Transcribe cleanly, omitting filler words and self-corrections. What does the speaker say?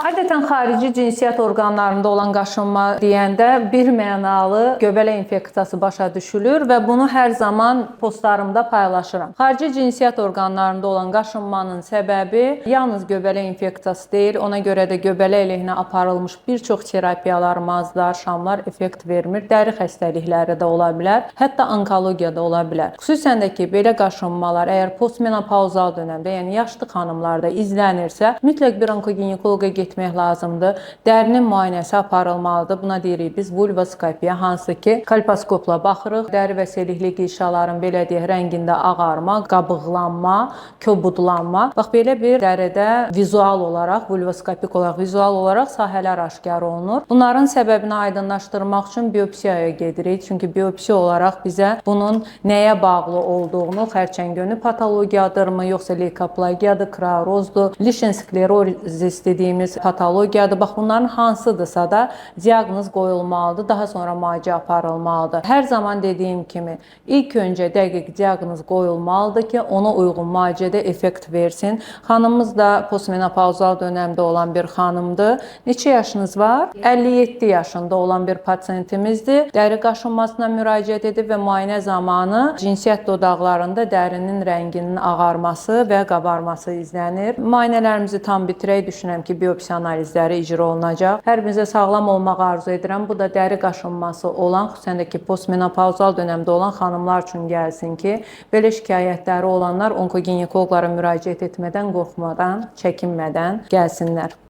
Adətən xarici cinsiyyət orqanlarında olan qaşınma deyəndə bir mənalı göbələk infeksiyası başa düşülür və bunu hər zaman postlarımda paylaşıram. Xarici cinsiyyət orqanlarında olan qaşınmanın səbəbi yalnız göbələk infeksiyası deyil, ona görə də göbələk əleyhinə aparılmış bir çox terapiyalar, mazlar, şamlar effekt vermir. Dəri xəstəlikləri də ola bilər, hətta onkologiya da ola bilər. Xüsusən də ki, belə qaşınmalar əgər postmenopauzal dövrdə, yəni yaşlı xanımlarda izlənirsə, mütləq bir onkoginekoloqa getmək lazımdır. Dərinin müayinəsi aparılmalıdır. Buna deyirik biz vulvoskopiya, hansı ki, kolposkopla baxırıq. Dəri və selikli qişaların belə deyək rəngində ağarma, qabıqlanma, kobudlanma. Bax belə bir dəridə vizual olaraq, vulvoskopik olaraq, vizual olaraq sahələr aşkar olunur. Bunların səbəbini aydınlaşdırmaq üçün biopsiyaya gedirik. Çünki biopsiya olaraq bizə bunun nəyə bağlı olduğunu, xərçəngönü patologiyadırmı, yoxsa leykoplagiyadır, kraerozdur, Lichen sklerozis dediyimiz patologiyadır. Bax bunların hansıdırsa da diaqnoz qoyulmalıdır, daha sonra müalicə aparılmalıdır. Hər zaman dediyim kimi, ilk öncə dəqiq diaqnoz qoyulmalıdır ki, ona uyğun müalicədə effekt versin. Xanımımız da postmenopauzal dövrdə olan bir xanımdır. Neçə yaşınız var? 57 yaşında olan bir pasientimizdir. Dəri qaşınmasına müraciət edib və müayinə zamanı cinsiyyət dodaqlarında dərinin rənginin ağarması və qabarması izlənir. Müayinələrimizi tam bitirək, düşünürəm ki, biopsiya analizləri icra olunacaq. Hər birinizə sağlam olmaq arzu edirəm. Bu da dəri qaşınması olan, xüsusən də ki, postmenopauzal dövrdə olan xanımlar üçün gəlsin ki, belə şikayətləri olanlar onkoginekoloqlara müraciət etmədən, qorxmadan, çəkinmədən gəlsinlər.